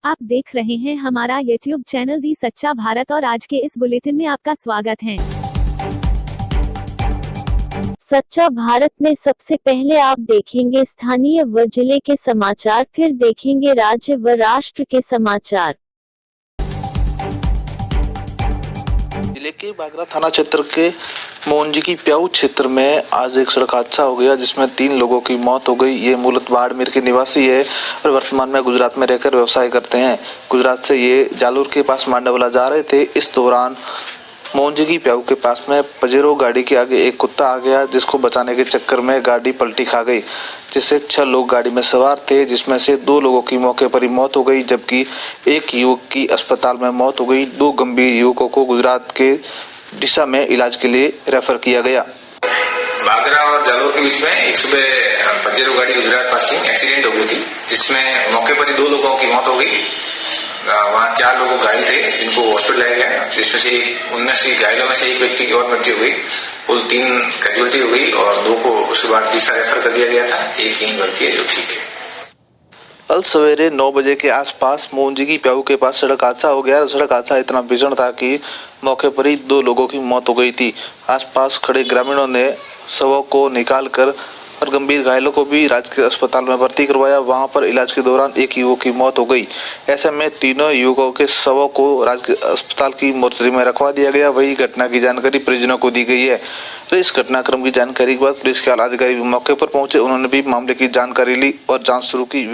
आप देख रहे हैं हमारा YouTube चैनल दी सच्चा भारत और आज के इस बुलेटिन में आपका स्वागत है। सच्चा भारत में सबसे पहले आप देखेंगे स्थानीय व जिले के समाचार, फिर देखेंगे राज्य व राष्ट्र के समाचार। जिले के बागरा थाना क्षेत्र के मोहनजी की प्याऊ क्षेत्र में आज एक सड़क हादसा हो गया जिसमें 3 लोगों की मौत हो गई। ये मूलतः बाड़मेर के निवासी है और वर्तमान में गुजरात में रहकर व्यवसाय करते हैं। गुजरात से ये जालूर के पास मांडवला जा रहे थे। इस दौरान मोहनजी की प्याऊ के पास में पजेरो गाड़ी के आगे एक कुत्ता आ गया, जिसको बचाने के चक्कर में गाड़ी पलटी खा गई, जिससे 6 लोग गाड़ी में सवार थे, जिसमें से 2 लोगों की मौके पर ही मौत हो गई, जबकि एक युवक की अस्पताल में मौत हो गई। 2 गंभीर युवकों को गुजरात के दिशा में इलाज के लिए रेफर किया गया। बागरा और जालोर के बीच में एक सुबह पजेरो गाड़ी गुजरात पासिंग एक्सीडेंट हो गई थी, जिसमें मौके पर ही 2 लोगों की मौत हो गई। वहाँ 4 लोग घायल थे, जिनको हॉस्पिटल लाया गया, जिसमें से उनमें से घायलों में से एक व्यक्ति की और मृत्यु हुई। कुल 3 कैजुअलिटी हो गई और 2 को उसके बाद दिशा रेफर कर दिया गया था। एक यहीं व्यक्ति है जो ठीक है। कल सवेरे 9 बजे के आसपास मोहनजी की प्याऊ के पास सड़क हादसा हो गया। सड़क हादसा इतना भीषण था कि मौके पर ही 2 लोगों की मौत हो गई थी। आसपास खड़े ग्रामीणों ने शवों को निकालकर और गंभीर घायलों को भी राजकीय अस्पताल में भर्ती करवाया। वहां पर इलाज के दौरान एक युवक की मौत हो गई। ऐसे में तीनों युवकों के शवों को राजकीय अस्पताल की मोर्चरी में रखवा दिया गया। वही घटना की जानकारी परिजनों को दी गई है। तो इस घटनाक्रम की जानकारी के बाद पुलिस के आला अधिकारी भी मौके पर पहुंचे। उन्होंने भी मामले की जानकारी ली और जाँच शुरू की।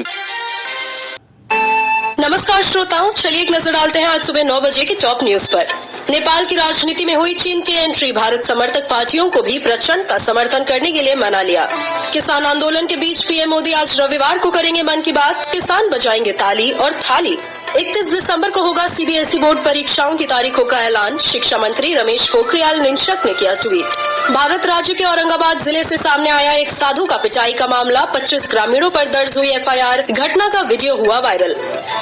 नमस्कार श्रोताओं, चलिए एक नजर डालते हैं आज सुबह 9 बजे के टॉप न्यूज पर। नेपाल की राजनीति में हुई चीन की एंट्री, भारत समर्थक पार्टियों को भी प्रचंड का समर्थन करने के लिए मना लिया। किसान आंदोलन के बीच पीएम मोदी आज रविवार को करेंगे मन की बात, किसान बजाएंगे ताली और थाली। 31 दिसंबर को होगा सीबीएसई बोर्ड परीक्षाओं की तारीखों का ऐलान, शिक्षा मंत्री रमेश पोखरियाल निशंक ने किया ट्वीट। भारत राज्य के औरंगाबाद जिले से सामने आया एक साधु का पिटाई का मामला, 25 ग्रामीणों पर दर्ज हुई एफआईआर, घटना का वीडियो हुआ वायरल।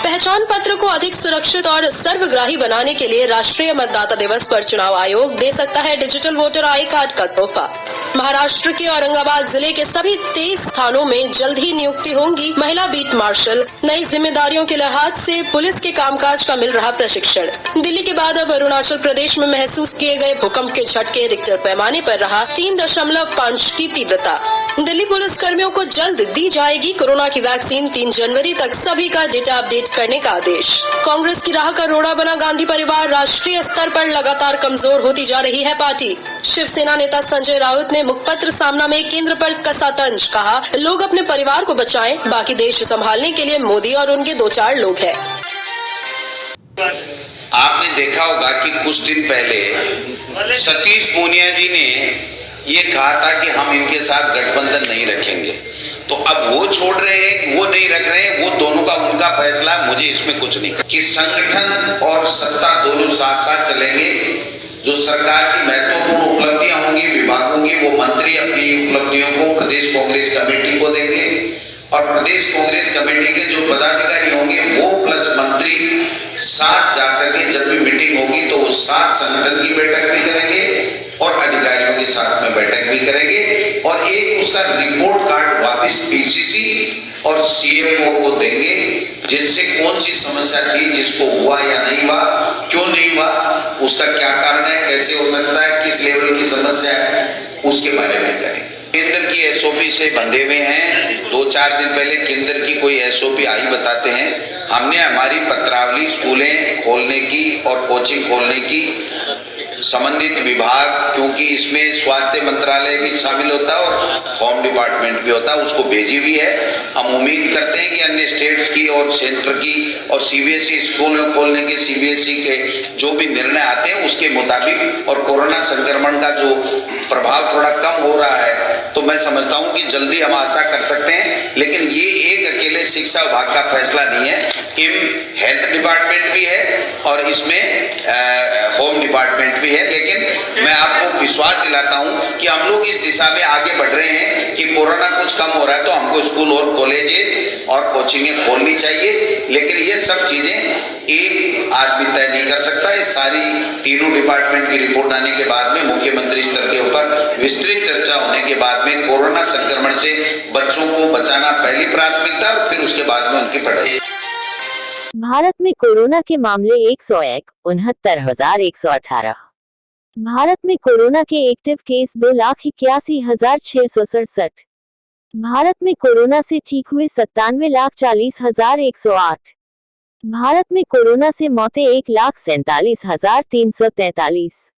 पहचान पत्र को अधिक सुरक्षित और सर्वग्राही बनाने के लिए राष्ट्रीय मतदाता दिवस पर चुनाव आयोग दे सकता है डिजिटल वोटर आई कार्ड का तोहफा। महाराष्ट्र के औरंगाबाद जिले के सभी 23 थानों में जल्द ही नियुक्ति होंगी महिला बीट मार्शल। नई जिम्मेदारियों के लिहाज से पुलिस के कामकाज का मिल रहा प्रशिक्षण। दिल्ली के बाद अब अरुणाचल प्रदेश में महसूस किए गए भूकंप के झटके, रिक्टर पैमाने पर रहा 3.5 की तीव्रता। दिल्ली पुलिस कर्मियों को जल्द दी जाएगी कोरोना की वैक्सीन, 3 जनवरी तक सभी का डेटा अपडेट करने का आदेश। कांग्रेस की राह का रोड़ा बना गांधी परिवार, राष्ट्रीय स्तर पर लगातार कमजोर होती जा रही है पार्टी। शिवसेना नेता संजय राउत ने मुखपत्र सामना में केंद्र पर कसा तंज, कहा लोग अपने परिवार को बचाएं, बाकी देश संभालने के लिए मोदी और उनके 2-4 लोग हैं। आपने देखा होगा कि कुछ दिन पहले सतीश पूनिया जी ने ये कहा था कि हम इनके साथ गठबंधन नहीं रखेंगे, तो अब वो छोड़ रहे हैं, वो नहीं रख रहे हैं, वो दोनों का उनका फैसला, मुझे इसमें कुछ नहीं कि संगठन और सत्ता दोनों साथ साथ चलेंगे। जो सरकार की महत्वपूर्ण उपलब्धियां होंगी, विभागों की, वो मंत्री अपनी उपलब्धियों को प्रदेश कांग्रेस कमेटी को देंगे और प्रदेश कांग्रेस कमेटी के जो पदाधिकारी होंगे वो प्लस मंत्री साथ जाकर के जब भी मीटिंग होगी तो वो साथ संगठन की बैठक भी करेंगे और अधिकारियों के साथ में बैठक भी करेंगे और एक उसका रिपोर्ट कार्ड वापस पीसीसी और सीएमओ को देंगे, जिससे कौन सी समस्या थी, जिसको हुआ या नहीं हुआ, क्यों नहीं हुआ, उसका क्या कारण है, कैसे हो सकता है, किस लेवल की समस्या है, उसके बारे में करेंगे। केंद्र की एसओपी से बंधे हुए हैं। 2-4 दिन पहले केंद्र की कोई एसओपी आई, बताते हैं हमने हमारी पत्रावली स्कूलें खोलने की और कोचिंग खोलने की संबंधित विभाग, क्योंकि इसमें स्वास्थ्य मंत्रालय भी शामिल होता है और होम डिपार्टमेंट भी होता है, उसको भेजी हुई है। हम उम्मीद करते हैं कि अन्य स्टेट्स की और सेंटर की और सीबीएसई स्कूल खोलने के, सीबीएसई के जो भी निर्णय आते हैं उसके मुताबिक, और कोरोना संक्रमण का जो प्रभाव थोड़ा कम हो रहा है तो मैं समझता हूं कि जल्दी हम आशा कर सकते हैं। लेकिन ये एक अकेले शिक्षा विभाग का फैसला नहीं है, हेल्थ डिपार्टमेंट भी है और इसमें होम डिपार्टमेंट भी है। लेकिन मैं आपको विश्वास दिलाता हूं कि हम लोग इस दिशा में आगे बढ़ रहे हैं कि कोरोना कुछ कम हो रहा है तो हमको स्कूल और कॉलेज और कोचिंगें खोलनी चाहिए। लेकिन ये सब चीजें एक आदमी तय नहीं कर सकता। ये सारी तीनों डिपार्टमेंट की रिपोर्ट आने के बाद में, मुख्यमंत्री स्तर के ऊपर विस्तृत चर्चा होने के बाद में कोरोना संक्रमण से बच्चों को बचाना पहली प्राथमिकता और फिर उसके बाद में उनकी पढ़ाई। भारत में कोरोना के मामले 101, 69,118। भारत में कोरोना के एक्टिव केस 2,81,667। भारत में कोरोना से ठीक हुए 97,40,108। भारत में कोरोना से मौतें 1,47,343।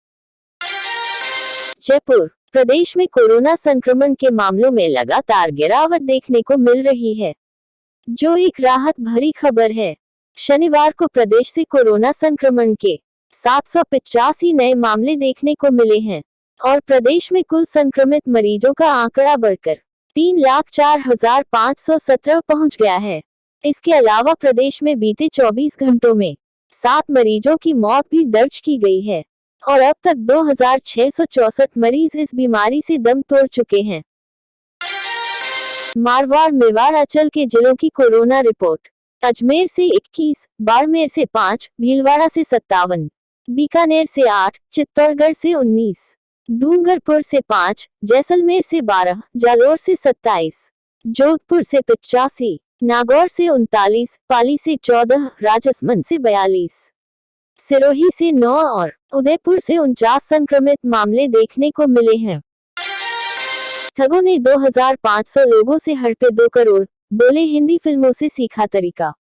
जयपुर, प्रदेश में कोरोना संक्रमण के मामलों में लगातार गिरावट देखने को मिल रही है, जो एक राहत भरी खबर है। शनिवार को प्रदेश से कोरोना संक्रमण के 785 नए मामले देखने को मिले हैं और प्रदेश में कुल संक्रमित मरीजों का आंकड़ा बढ़कर 3,04,517 पहुंच गया है। इसके अलावा प्रदेश में बीते 24 घंटों में 7 मरीजों की मौत भी दर्ज की गई है और अब तक 2,664 मरीज इस बीमारी से दम तोड़ चुके हैं। मारवाड़ मेवाड़ अंचल के जिलों की कोरोना रिपोर्ट। अजमेर से 21, बाड़मेर से 5, भीलवाड़ा से 57, बीकानेर से 8, चित्तौड़गढ़ से 19, डूंगरपुर से 5, जैसलमेर से 12, जालोर से 27, जोधपुर से 85, नागौर से 39, पाली से 14, राजसमंद से 42, सिरोही से 9 और उदयपुर से 49 संक्रमित मामले देखने को मिले हैं। ठगों ने 2,500 लोगों से हड़पे 2 करोड़, बोले हिंदी फिल्मों से सीखा तरीका।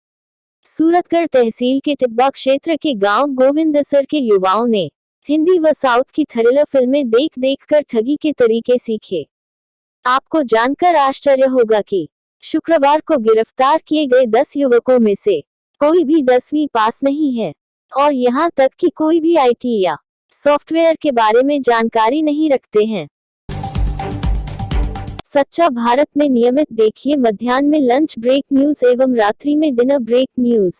सूरतगढ़ तहसील के टिब्बा क्षेत्र के गांव गोविंदसर के युवाओं ने हिंदी व साउथ की थ्रिलर फिल्में देख देख कर ठगी के तरीके सीखे। आपको जानकर आश्चर्य होगा कि शुक्रवार को गिरफ्तार किए गए 10 युवकों में से कोई भी 10वीं पास नहीं है और यहां तक कि कोई भी IT या सॉफ्टवेयर के बारे में जानकारी नहीं रखते हैं। सच्चा भारत में नियमित देखिए मध्याह्न में लंच ब्रेक न्यूज एवं रात्रि में डिनर ब्रेक न्यूज।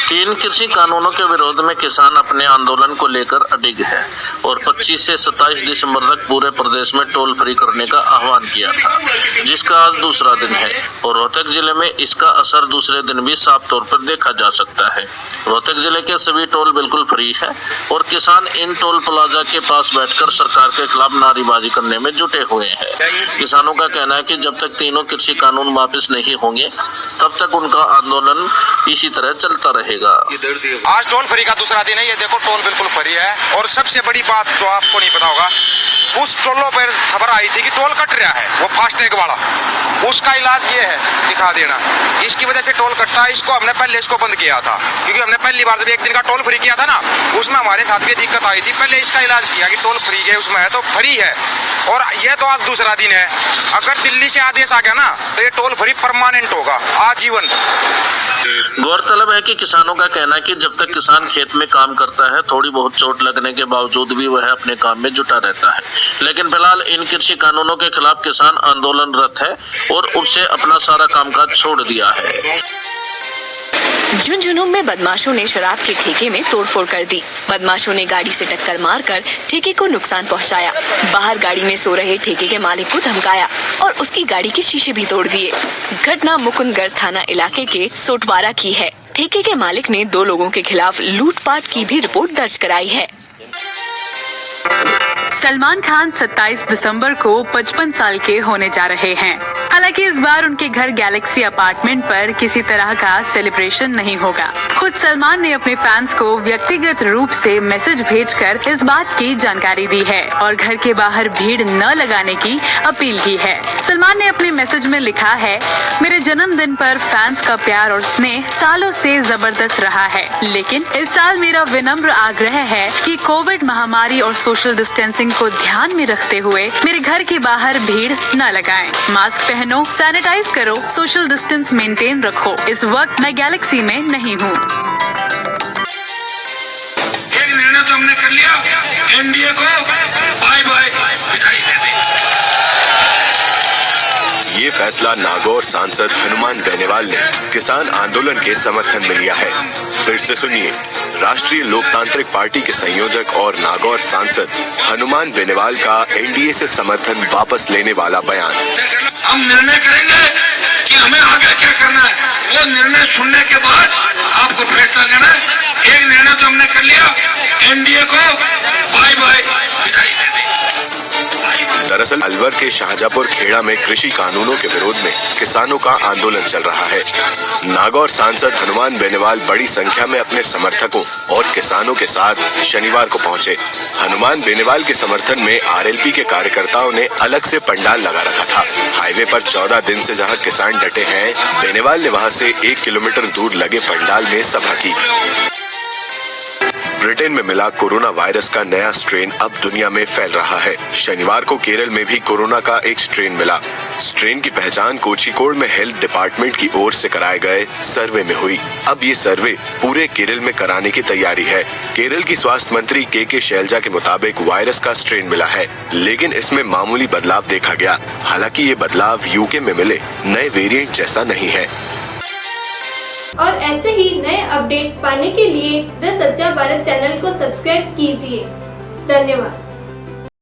3 कृषि कानूनों के विरोध में किसान अपने आंदोलन को लेकर अडिग है और 25 से 27 दिसंबर तक पूरे प्रदेश में टोल फ्री करने का आह्वान किया था, जिसका आज दूसरा दिन है और रोहतक जिले में इसका असर दूसरे दिन भी साफ तौर पर देखा जा सकता है। रोहतक जिले के सभी टोल बिल्कुल फ्री है और किसान इन टोल प्लाजा के पास बैठकर सरकार के खिलाफ नारेबाजी करने में जुटे हुए हैं। किसानों का कहना है कि जब तक तीनों कृषि कानून वापस नहीं होंगे तब तक उनका आंदोलन इसी तरह चलता रहेगा। आज टोल फ्री का दूसरा दिन है। ये देखो टोल बिल्कुल फ्री है और सबसे बड़ी बात जो आपको नहीं पता होगा, कुछ टोलों पर खबर आई थी कि टोल कट रहा है, वो फास्टैग वाला, उसका इलाज ये है दिखा देना। इसकी वजह से टोल कटता है। इसको हमने पहले इसको बंद किया था क्योंकि हमने पहली बार जब 1 दिन का टोल फ्री किया था ना, उसमें हमारे साथ भी दिक्कत आई थी। पहले इसका इलाज किया कि टोल फ्री है, उसमें है तो फ्री है और ये तो आज दूसरा दिन है। अगर दिल्ली से आदेश आ गया ना तो ये टोल फ्री परमानेंट होगा, आजीवन। गौरतलब है कि किसानों का कहना है कि जब तक किसान खेत में काम करता है थोड़ी बहुत चोट लगने के बावजूद भी वह अपने काम में जुटा रहता है, लेकिन फिलहाल इन कृषि कानूनों के खिलाफ किसान आंदोलनरत है और उससे अपना सारा कामकाज छोड़ दिया है। झुंझुनू में बदमाशों ने शराब के ठेके में तोड़फोड़ कर दी। बदमाशों ने गाड़ी से टक्कर मारकर ठेके को नुकसान पहुंचाया। बाहर गाड़ी में सो रहे ठेके के मालिक को धमकाया और उसकी गाड़ी के शीशे भी तोड़ दिए। घटना मुकुंदगढ़ थाना इलाके के सोटवारा की है। ठेके के मालिक ने 2 लोगों के खिलाफ लूटपाट की भी रिपोर्ट दर्ज कराई है। सलमान खान 27 दिसंबर को 55 साल के होने जा रहे हैं। हालांकि इस बार उनके घर गैलेक्सी अपार्टमेंट पर किसी तरह का सेलिब्रेशन नहीं होगा। खुद सलमान ने अपने फैंस को व्यक्तिगत रूप से मैसेज भेजकर इस बात की जानकारी दी है और घर के बाहर भीड़ न लगाने की अपील की है। सलमान ने अपने मैसेज में लिखा है, मेरे जन्मदिन पर फैंस का प्यार और स्नेह सालों से जबरदस्त रहा है, लेकिन इस साल मेरा विनम्र आग्रह है कि कोविड महामारी और सोशल डिस्टेंसिंग को ध्यान में रखते हुए मेरे घर के बाहर भीड़ न लगाएं। मास्क पहनो, सैनिटाइज करो, सोशल डिस्टेंस मेंटेन रखो। इस वक्त मैं गैलेक्सी में नहीं हूँ। एक निर्णय तो हमने कर लिया, एनडीए को बाय बाय विदाई दे दी। ये फैसला नागौर सांसद हनुमान बेनीवाल ने किसान आंदोलन के समर्थन में लिया है। फिर से सुनिए राष्ट्रीय लोकतांत्रिक पार्टी के संयोजक और नागौर सांसद हनुमान बेनीवाल का एनडीए से समर्थन वापस लेने वाला बयान। हम निर्णय करेंगे कि हमें आगे क्या करना है वो निर्णय सुनने के बाद आपको फैसला लेना है। एक निर्णय तो हमने कर लिया, एनडीए को बाय बाय विदाई दे दी। दरअसल अलवर के शाहजहांपुर खेड़ा में कृषि कानूनों के विरोध में किसानों का आंदोलन चल रहा है। नागौर सांसद हनुमान बेनीवाल बड़ी संख्या में अपने समर्थकों और किसानों के साथ शनिवार को पहुंचे। हनुमान बेनीवाल के समर्थन में आरएलपी के कार्यकर्ताओं ने अलग से पंडाल लगा रखा था। हाईवे पर 14 दिन से जहां किसान डटे हैं, बेनीवाल ने वहां से 1 किलोमीटर दूर लगे पंडाल में सभा की। ब्रिटेन में मिला कोरोना वायरस का नया स्ट्रेन अब दुनिया में फैल रहा है। शनिवार को केरल में भी कोरोना का एक स्ट्रेन मिला। स्ट्रेन की पहचान कोझिकोड में हेल्थ डिपार्टमेंट की ओर से कराए गए सर्वे में हुई। अब ये सर्वे पूरे केरल में कराने की तैयारी है। केरल की स्वास्थ्य मंत्री के शैलजा के मुताबिक वायरस का स्ट्रेन मिला है, लेकिन इसमें मामूली बदलाव देखा गया। हालांकि ये बदलाव यूके में मिले नए वेरिएंट जैसा नहीं है। और ऐसे ही नए अपडेट पाने के लिए द सच्चा भारत चैनल को सब्सक्राइब कीजिए। धन्यवाद।